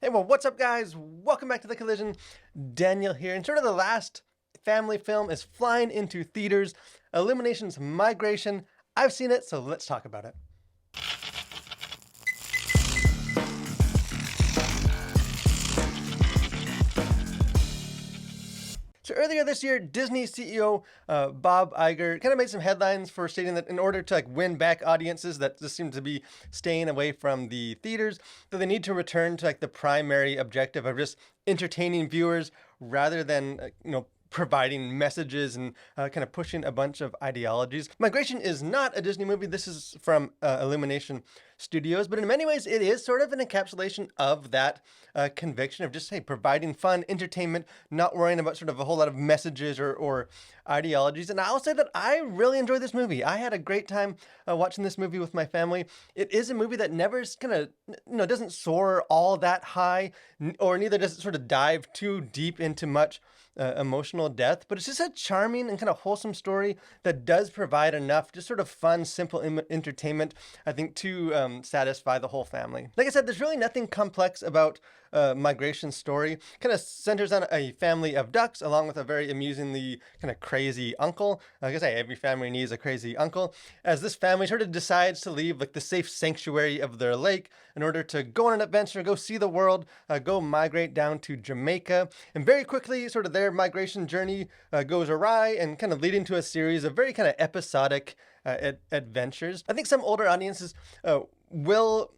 Hey, well, what's up, guys? Welcome back to The Collision. Daniel here. And sort of the last family film is flying into theaters. Illumination's Migration. I've seen it, so let's talk about it. So earlier this year, Disney CEO Bob Iger kind of made some headlines for stating that in order to win back audiences that just seem to be staying away from the theaters, that they need to return to the primary objective of just entertaining viewers rather than providing messages and kind of pushing a bunch of ideologies. Migration is not a Disney movie. This is from Illumination Studios, but in many ways it is sort of an encapsulation of that conviction of just, hey, providing fun, entertainment, not worrying about sort of a whole lot of messages or ideologies. And I'll say that I really enjoyed this movie. I had a great time watching this movie with my family. It is a movie that never kind of, doesn't soar all that high, or neither does it sort of dive too deep into much emotional depth, but it's just a charming and kind of wholesome story that does provide enough just sort of fun, simple entertainment, I think, to satisfy the whole family. Like I said, there's really nothing complex about Migration's story. Kind of centers on a family of ducks along with a very amusingly kind of crazy uncle. Like I say, every family needs a crazy uncle. As this family sort of decides to leave the safe sanctuary of their lake in order to go on an adventure, go see the world, go migrate down to Jamaica. And very quickly, sort of their migration journey goes awry and kind of leading to a series of very kind of episodic adventures. I think some older audiences will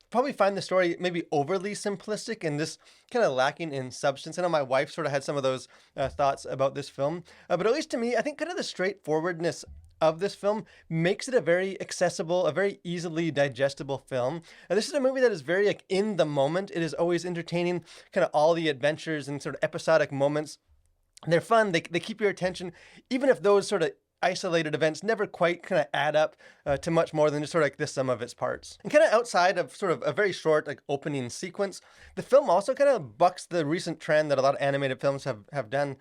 probably find the story maybe overly simplistic and just kind of lacking in substance. I know my wife sort of had some of those thoughts about this film, but at least to me, I think kind of the straightforwardness of this film makes it a very accessible, a very easily digestible film. And this is a movie that is very in the moment. It is always entertaining, kind of all the adventures and sort of episodic moments. They're fun. They keep your attention, even if those sort of isolated events never quite kind of add up to much more than just sort of the sum of its parts. And kind of outside of sort of a very short opening sequence, the film also kind of bucks the recent trend that a lot of animated films have done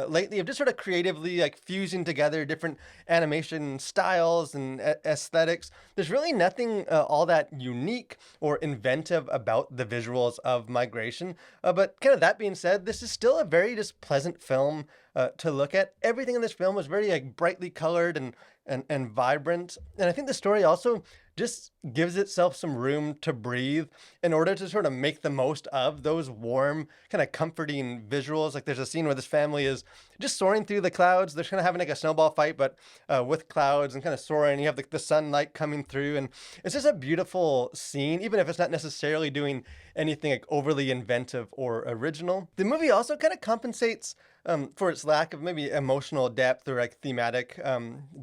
lately of just sort of creatively fusing together different animation styles and aesthetics. There's really nothing all that unique or inventive about the visuals of Migration. But kind of that being said, this is still a very just pleasant film to look at. Everything in this film was very brightly colored and vibrant. And I think the story also just gives itself some room to breathe in order to sort of make the most of those warm, kind of comforting visuals. Like there's a scene where this family is just soaring through the clouds. They're kind of having a snowball fight, but with clouds and kind of soaring. You have the sunlight coming through, and it's just a beautiful scene, even if it's not necessarily doing anything overly inventive or original. The movie also kind of compensates for its lack of maybe emotional depth or thematic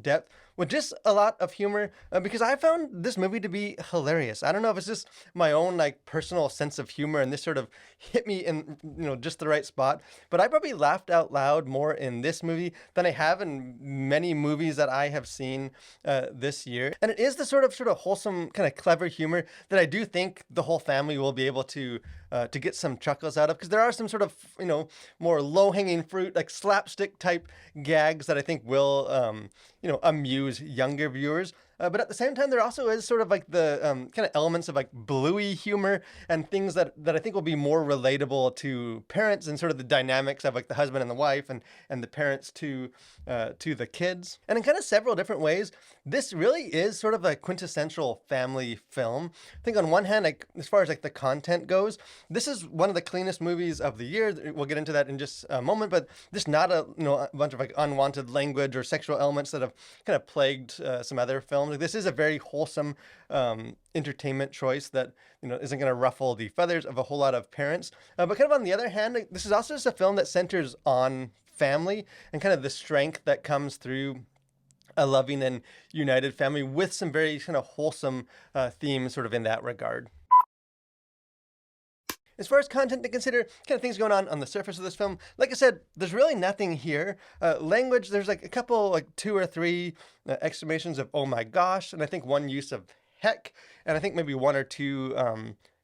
depth with just a lot of humor, because I found this movie to be hilarious. I don't know if it's just my own personal sense of humor and this sort of hit me in just the right spot, but I probably laughed out loud more in this movie than I have in many movies that I have seen this year. And it is the sort of wholesome, kind of clever humor that I do think the whole family will be able to get some chuckles out of, because there are some sort of more low-hanging fruit, slapstick type gags that I think will amuse younger viewers. But at the same time, there also is sort of the kind of elements of bluey humor and things that I think will be more relatable to parents and sort of the dynamics of the husband and the wife and the parents to the kids. And in kind of several different ways, this really is sort of a quintessential family film. I think on one hand, as far as the content goes, this is one of the cleanest movies of the year. We'll get into that in just a moment, but just not a bunch of unwanted language or sexual elements that have kind of plagued some other films. This is a very wholesome entertainment choice that isn't going to ruffle the feathers of a whole lot of parents. But kind of on the other hand, this is also just a film that centers on family and kind of the strength that comes through a loving and united family, with some very kind of wholesome themes sort of in that regard. As far as content to consider, kind of things going on the surface of this film, like I said, there's really nothing here. Language, there's a couple, 2 or 3 exclamations of "oh my gosh," and I think one use of "heck," and I think maybe 1 or 2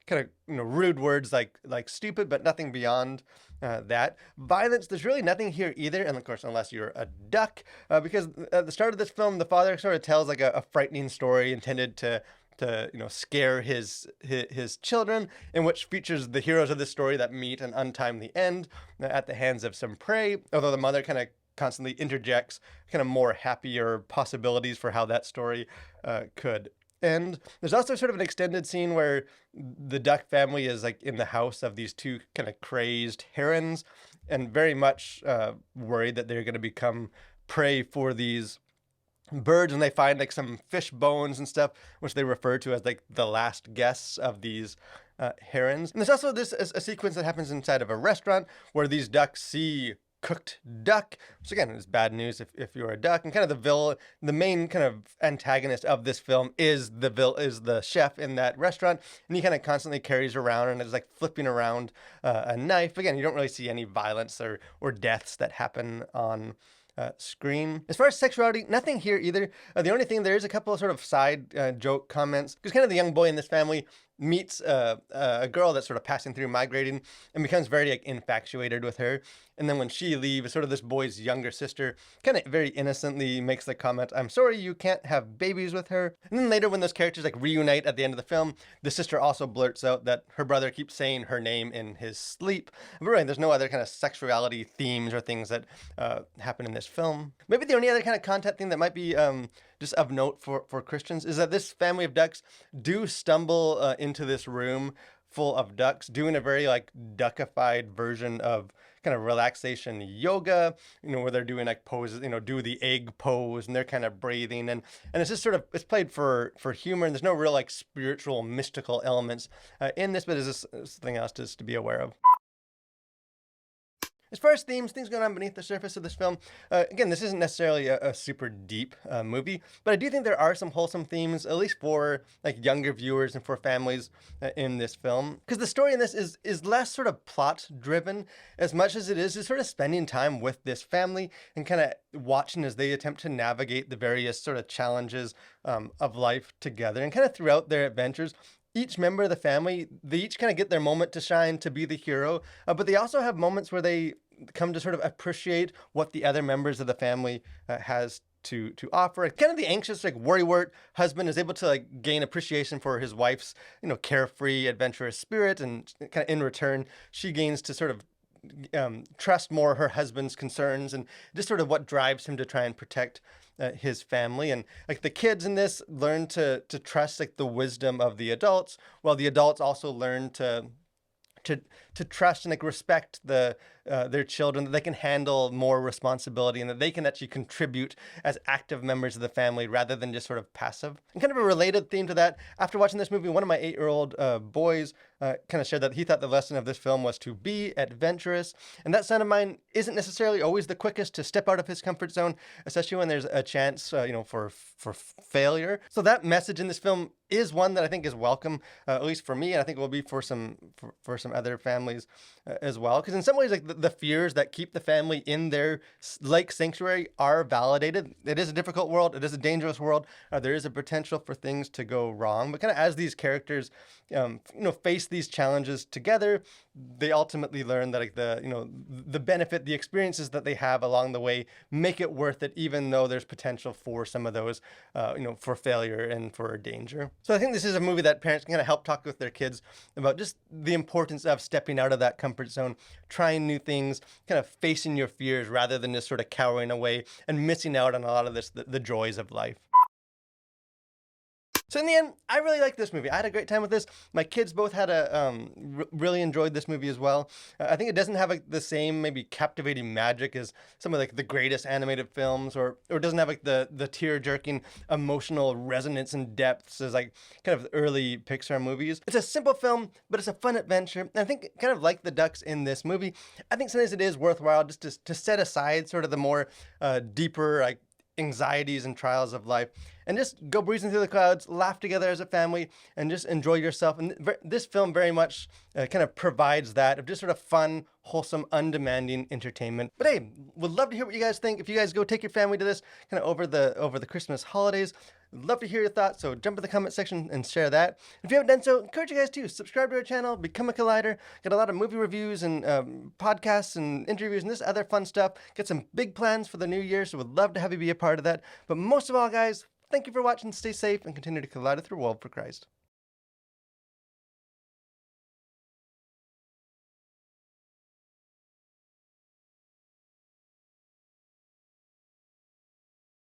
kind of rude words like stupid, but nothing beyond that. Violence, there's really nothing here either, and of course, unless you're a duck, because at the start of this film, the father sort of tells a frightening story intended to to scare his children, in which features the heroes of this story that meet an untimely end at the hands of some prey. Although the mother kind of constantly interjects kind of more happier possibilities for how that story could end. There's also sort of an extended scene where the duck family is like in the house of these two kind of crazed herons, and very much worried that they're going to become prey for these birds, and they find like some fish bones and stuff, which they refer to as like the last guests of these herons. And there's also this a sequence that happens inside of a restaurant where these ducks see cooked duck, which again is bad news if you're a duck. And kind of the main kind of antagonist of this film is the chef in that restaurant, and he kind of constantly carries around and is like flipping around a knife. Again, you don't really see any violence or deaths that happen on screen. As far as sexuality, nothing here either. The only thing, there is a couple of sort of side joke comments, because kind of the young boy in this family meets a girl that's sort of passing through, migrating, and becomes very like infatuated with her. And then when she leaves, sort of this boy's younger sister kind of very innocently makes the comment, "I'm sorry you can't have babies with her." And then later when those characters like reunite at the end of the film, the sister also blurts out that her brother keeps saying her name in his sleep. But really, there's no other kind of sexuality themes or things that happen in this film. Maybe the only other kind of content thing that might be just of note for Christians is that this family of ducks do stumble into this room full of ducks doing a very like duckified version of kind of relaxation yoga, where they're doing like poses, do the egg pose, and they're kind of breathing, and it's just sort of, it's played for humor, and there's no real like spiritual mystical elements in this, but it's just something else just to be aware of. As far as things going on beneath the surface of this film, again, this isn't necessarily a super deep movie, but I do think there are some wholesome themes, at least for like younger viewers and for families in this film. Because the story in this is less sort of plot driven as much as it is just sort of spending time with this family and kind of watching as they attempt to navigate the various sort of challenges of life together. And kind of throughout their adventures, each member of the family, they each kind of get their moment to shine, to be the hero, but they also have moments where they come to sort of appreciate what the other members of the family has to offer. Kind of the anxious, like worrywart husband is able to like gain appreciation for his wife's, carefree, adventurous spirit, and kind of in return, she gains to sort of trust more her husband's concerns, and just sort of what drives him to try and protect his family. And like the kids in this learn to trust like the wisdom of the adults, while the adults also learn to trust and like respect their children, that they can handle more responsibility and that they can actually contribute as active members of the family rather than just sort of passive. And kind of a related theme to that, after watching this movie, one of my 8-year-old boys kind of shared that he thought the lesson of this film was to be adventurous. And that son of mine isn't necessarily always the quickest to step out of his comfort zone, especially when there's a chance, for failure. So that message in this film is one that I think is welcome, at least for me, and I think will be for some other families as well. Because in some ways, like the fears that keep the family in their lake sanctuary are validated. It is a difficult world. It is a dangerous world. There is a potential for things to go wrong. But kind of as these characters, face these challenges together, they ultimately learn that like the benefit, the experiences that they have along the way make it worth it, even though there's potential for some of those, for failure and for danger. So I think this is a movie that parents can kind of help talk with their kids about just the importance of stepping out of that comfort zone, trying new things, kind of facing your fears rather than just sort of cowering away and missing out on a lot of the joys of life. So in the end, I really liked this movie. I had a great time with this. My kids both had really enjoyed this movie as well. I think it doesn't have like the same maybe captivating magic as some of like the greatest animated films, or it doesn't have like the tear-jerking emotional resonance and depths as like kind of early Pixar movies. It's a simple film, but it's a fun adventure. And I think kind of like the ducks in this movie, I think sometimes it is worthwhile just to set aside sort of the more deeper like anxieties and trials of life, and just go breezing through the clouds, laugh together as a family, and just enjoy yourself. And this film very much kind of provides that of just sort of fun, wholesome, undemanding entertainment. But hey, would love to hear what you guys think. If you guys go take your family to this kind of over the Christmas holidays, love to hear your thoughts. So jump in the comment section and share that. If you haven't done so, encourage you guys to subscribe to our channel, become a Collider, get a lot of movie reviews and podcasts and interviews and this other fun stuff. Get some big plans for the new year, so would love to have you be a part of that. But most of all, guys, Thank you for watching. Stay safe and continue to collide with your world for Christ.